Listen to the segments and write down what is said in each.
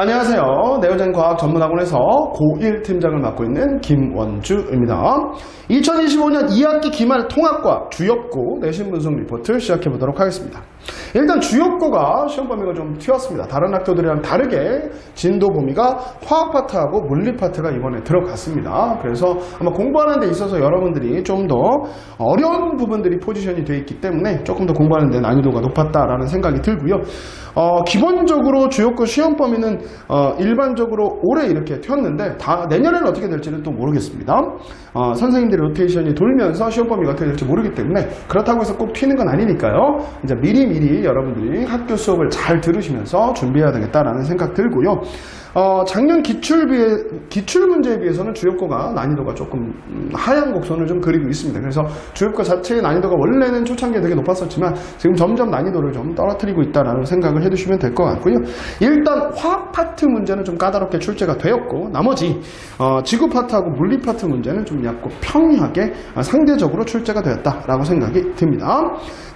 안녕하세요. 네오젠 과학 전문학원에서 고1 팀장을 맡고 있는 김원주입니다. 2025년 2학기 기말 통합과 주역고 내신 분석 리포트 시작해 보도록 하겠습니다. 일단 주역고가 시험 범위가 좀 튀었습니다. 다른 학교들이랑 다르게 진도 범위가 화학 파트하고 물리 파트가 이번에 들어갔습니다. 그래서 아마 공부하는 데 있어서 여러분들이 좀 더 어려운 부분들이 포지션이 되어 있기 때문에 조금 더 공부하는 데 난이도가 높았다라는 생각이 들고요. 기본적으로 주역고 시험 범위는 일반적으로 올해 이렇게 튀었는데 내년에는 어떻게 될지는 또 모르겠습니다. 선생님들의 로테이션이 돌면서 시험 범위가 어떻게 될지 모르기 때문에 그렇다고 해서 꼭 튀는 건 아니니까요. 이제 미리 여러분들이 학교 수업을 잘 들으시면서 준비해야 되겠다라는 생각 들고요. 작년 기출 문제에 비해서는 주역고가 난이도가 조금 하향 곡선을 좀 그리고 있습니다. 그래서 주역고 자체의 난이도가 원래는 초창기에 되게 높았었지만 지금 점점 난이도를 좀 떨어뜨리고 있다라는 생각을 해두시면 될 것 같고요. 일단 화학 파트 문제는 좀 까다롭게 출제가 되었고 나머지 지구 파트하고 물리 파트 문제는 좀 얇고 평이하게 상대적으로 출제가 되었다라고 생각이 듭니다.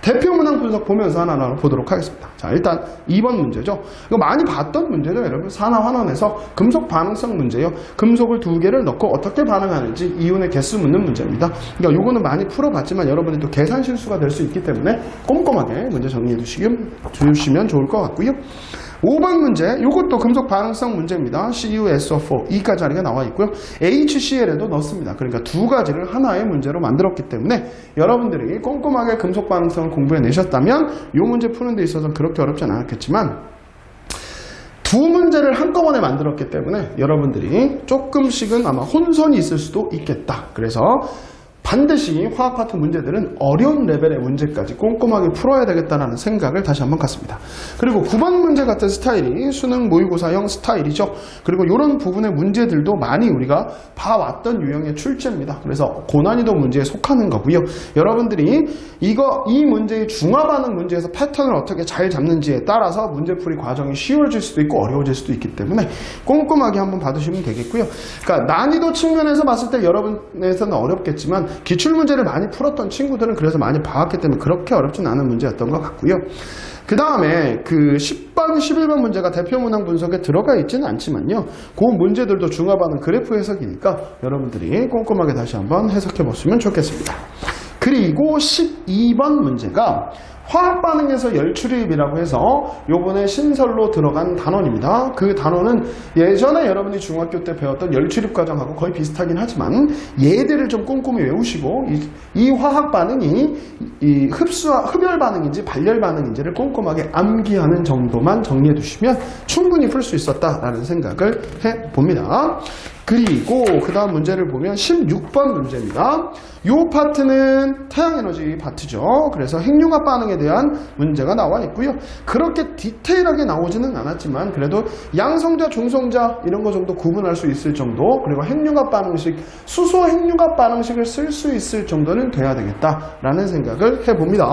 대표 문항 분석 보면서 하나하나 보도록 하겠습니다. 자, 일단 2번 문제죠. 이거 많이 봤던 문제죠, 여러분. 산화환원에서 금속 반응성 문제요. 금속을 2개를 넣고 어떻게 반응하는지 이온의 개수 묻는 문제입니다. 그러니까 요거는 많이 풀어봤지만 여러분이 또 계산 실수가 될 수 있기 때문에 꼼꼼하게 문제 정리해 주시면 좋을 것 같고요. 5번 문제, 이것도 금속 반응성 문제입니다. CuSO4, 2가지가 나와 있고요. HCl에도 넣습니다. 그러니까 2가지를 하나의 문제로 만들었기 때문에 여러분들이 꼼꼼하게 금속 반응성을 공부해 내셨다면 이 문제 푸는 데 있어서 그렇게 어렵진 않았겠지만 두 문제를 한꺼번에 만들었기 때문에 여러분들이 조금씩은 아마 혼선이 있을 수도 있겠다. 그래서 반드시 화학 파트 문제들은 어려운 레벨의 문제까지 꼼꼼하게 풀어야 되겠다는 생각을 다시 한번 갖습니다. 그리고 9번 문제 같은 스타일이 수능 모의고사형 스타일이죠. 그리고 이런 부분의 문제들도 많이 우리가 봐왔던 유형의 출제입니다. 그래서 고난이도 문제에 속하는 거고요. 여러분들이 이 문제의 중화반응 문제에서 패턴을 어떻게 잘 잡는지에 따라서 문제풀이 과정이 쉬워질 수도 있고 어려워질 수도 있기 때문에 꼼꼼하게 한번 봐두시면 되겠고요. 그러니까 난이도 측면에서 봤을 때 여러분에서는 어렵겠지만 기출문제를 많이 풀었던 친구들은 그래서 많이 봐왔기 때문에 그렇게 어렵진 않은 문제였던 것 같고요. 그 다음에 그 10번, 11번 문제가 대표 문항 분석에 들어가 있지는 않지만요. 그 문제들도 중화반응 그래프 해석이니까 여러분들이 꼼꼼하게 다시 한번 해석해 보시면 좋겠습니다. 그리고 12번 문제가 화학 반응에서 열출입이라고 해서 요번에 신설로 들어간 단원입니다. 그 단원은 예전에 여러분이 중학교 때 배웠던 열출입 과정하고 거의 비슷하긴 하지만 얘들을 좀 꼼꼼히 외우시고 이 화학 반응이 흡열 반응인지 발열 반응인지를 꼼꼼하게 암기하는 정도만 정리해 두시면 충분히 풀 수 있었다라는 생각을 해 봅니다. 그리고 그 다음 문제를 보면 16번 문제입니다. 이 파트는 태양에너지 파트죠. 그래서 핵융합 반응에 대한 문제가 나와 있고요. 그렇게 디테일하게 나오지는 않았지만 그래도 양성자, 중성자 이런 거 정도 구분할 수 있을 정도, 그리고 핵융합 반응식, 수소 핵융합 반응식을 쓸 수 있을 정도는 돼야 되겠다라는 생각을 해봅니다.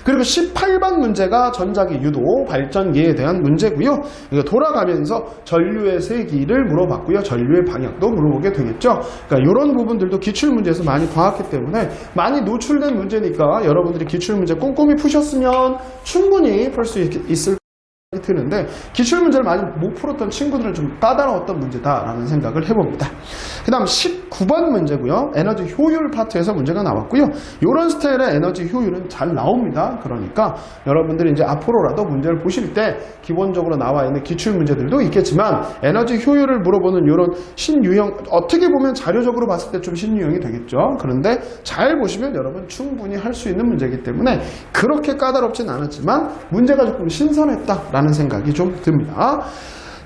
그리고 18번 문제가 전자기 유도 발전기에 대한 문제고요. 이거 돌아가면서 전류의 세기를 물어봤고요. 전류의 방향도 물어보게 되겠죠. 그러니까 이런 부분들도 기출문제에서 많이 봐왔기 때문에 많이 노출된 문제니까 여러분들이 기출문제 꼼꼼히 푸셨으면 충분히 풀 수 있을 드는데 기출문제를 많이 못 풀었던 친구들은 좀 까다로웠던 문제다라는 생각을 해봅니다. 그 다음 19번 문제고요. 에너지 효율 파트에서 문제가 나왔고요. 이런 스타일의 에너지 효율은 잘 나옵니다. 그러니까 여러분들이 이제 앞으로라도 문제를 보실 때 기본적으로 나와 있는 기출문제들도 있겠지만 에너지 효율을 물어보는 이런 신유형, 어떻게 보면 자료적으로 봤을 때 좀 신유형이 되겠죠. 그런데 잘 보시면 여러분 충분히 할 수 있는 문제이기 때문에 그렇게 까다롭진 않았지만 문제가 조금 신선했다 라는 생각이 좀 듭니다.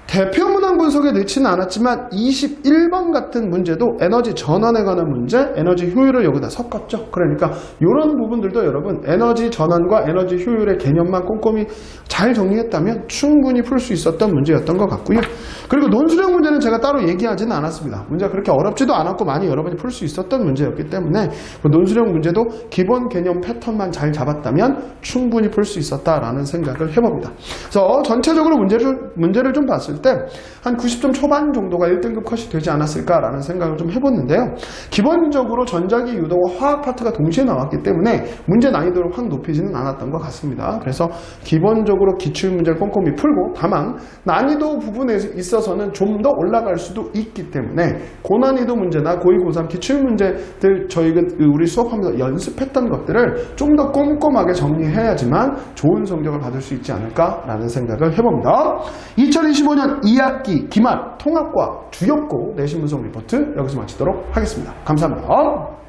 대표 문항 분석에 넣지는 않았지만 21번 같은 문제도 에너지 전환에 관한 문제, 에너지 효율을 여기다 섞었죠. 그러니까 이런 부분들도 여러분 에너지 전환과 에너지 효율의 개념만 꼼꼼히 잘 정리했다면 충분히 풀 수 있었던 문제였던 것 같고요. 그리고 논술형 문제는 제가 따로 얘기하지는 않았습니다. 문제가 그렇게 어렵지도 않았고 많이 여러분이 풀 수 있었던 문제였기 때문에 그 논술형 문제도 기본 개념 패턴만 잘 잡았다면 충분히 풀 수 있었다라는 생각을 해봅니다. 그래서 전체적으로 문제를 좀 봤을 때 때 한 90점 초반 정도가 1등급 컷이 되지 않았을까라는 생각을 좀 해봤는데요. 기본적으로 전자기 유도와 화학 파트가 동시에 나왔기 때문에 문제 난이도를 확 높이지는 않았던 것 같습니다. 그래서 기본적으로 기출문제를 꼼꼼히 풀고 다만 난이도 부분에 있어서는 좀 더 올라갈 수도 있기 때문에 고난이도 문제나 고2, 고3 기출문제들 우리 수업하면서 연습했던 것들을 좀 더 꼼꼼하게 정리해야지만 좋은 성적을 받을 수 있지 않을까라는 생각을 해봅니다. 2025년 2학기 기말 통합과 주역고 내신 분석 리포트 여기서 마치도록 하겠습니다. 감사합니다.